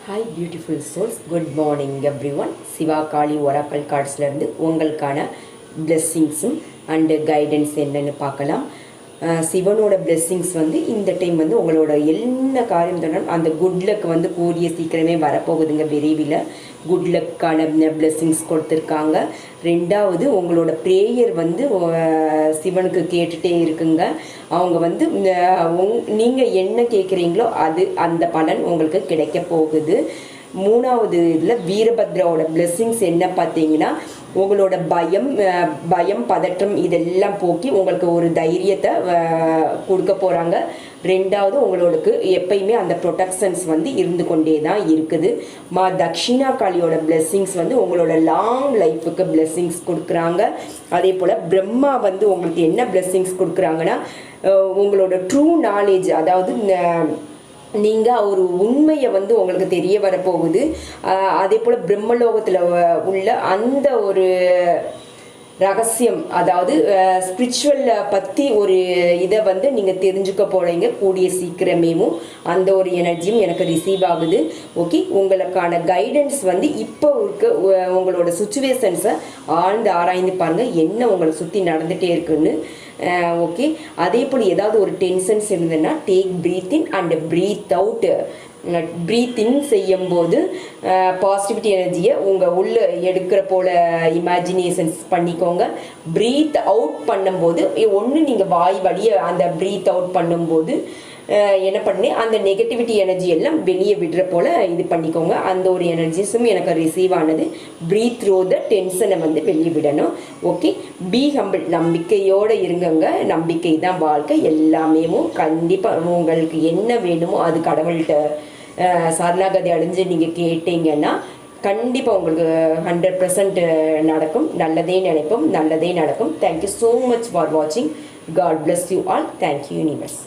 Hi beautiful souls, good morning everyone. Siva காளி oracle cardsலேருந்து உங்களுக்கான blessings and guidance என்னன்னு பார்க்கலாம். சிவனோட blessings வந்து இந்த டைம் வந்து உங்களோட என்ன காரியம் சொன்னாலும் அந்த குட் லக் வந்து கூடிய சீக்கிரமே வரப்போகுதுங்க. விரைவில் குட் லக்கான blessings கொடுத்துருக்காங்க. ரெண்டாவது உங்களோட ப்ரேயர் வந்து சிவனுக்கு கேட்டுகிட்டே இருக்குங்க. அவங்க வந்து நீங்கள் என்ன கேட்குறீங்களோ அந்த பலன் உங்களுக்கு கிடைக்க போகுது. மூணாவது இதில் வீரபத்ராவோட பிளெஸ்ஸிங்ஸ் என்ன பார்த்தீங்கன்னா, உங்களோட பயம் பதற்றம் இதெல்லாம் போக்கி உங்களுக்கு ஒரு தைரியத்தை கொடுக்க போகிறாங்க. ரெண்டாவது உங்களுக்கு எப்பயுமே அந்த ப்ரொடெக்ஷன்ஸ் வந்து இருந்து கொண்டே தான் இருக்குது. தக்ஷிணா காளியோட பிளெஸ்ஸிங்ஸ் வந்து உங்களோட லாங் லைஃபுக்கு பிளெஸ்ஸிங்ஸ் கொடுக்குறாங்க. அதே போல் பிரம்மா வந்து உங்களுக்கு என்ன பிளெஸ்ஸிங்ஸ் கொடுக்குறாங்கன்னா, உங்களோட ட்ரூ நாலேஜ், அதாவது நீங்கள் ஒரு உண்மையை வந்து உங்களுக்கு தெரிய வரப்போகுது. அதே போல் பிரம்மலோகத்தில் உள்ள அந்த ஒரு ரகசியம், அதாவது ஸ்பிரிச்சுவல் பற்றி ஒரு இதை வந்து நீங்கள் தெரிஞ்சுக்க போகிறீங்க கூடிய சீக்கிரமேவும். அந்த ஒரு எனர்ஜியும் எனக்கு ரிசீவ் ஆகுது. ஓகே, உங்களுக்கான கைடன்ஸ் வந்து இப்போ இருக்க உங்களோட சுச்சுவேஷன்ஸை ஆழ்ந்து ஆராய்ந்து பாருங்கள், என்ன உங்களை சுற்றி நடந்துகிட்டே இருக்குன்னு. ஓகே, அதே போல் ஏதாவது ஒரு டென்ஷன்ஸ் இருந்ததுன்னா take breath in and breath out. Breath in செய்யும்போது பாசிட்டிவிட்டி எனர்ஜியை உங்கள் உள்ள எடுக்கிற போல் இமேஜினேஷன்ஸ் பண்ணிக்கோங்க. ப்ரீத் அவுட் பண்ணும்போது ஒன்று நீங்கள் வாய் வழியை அந்த ப்ரீத் அவுட் பண்ணும்போது என்ன பண்ணி அந்த நெகட்டிவிட்டி எனர்ஜி எல்லாம் வெளியே விடுற போல் இது பண்ணிக்கோங்க. அந்த ஒரு எனர்ஜிஸும் எனக்கு ரிசீவ் ஆனது. ப்ரீத் த்ரூ த டென்ஷனை வந்து வெளியே விடணும். ஓகே, பி ஹம்பிள், நம்பிக்கையோடு இருங்கங்க. நம்பிக்கை தான் வாழ்க்கை. எல்லாமே கண்டிப்பாக உங்களுக்கு என்ன வேணுமோ அது கடவுள்கிட்ட சரணாகதி அடைஞ்சு நீங்கள் கேட்டீங்கன்னா கண்டிப்பாக உங்களுக்கு 100% நடக்கும். நல்லதே நினைப்போம், நல்லதே நடக்கும். தேங்க்யூ ஸோ மச் ஃபார் வாட்சிங். God bless you all. Thank you universe.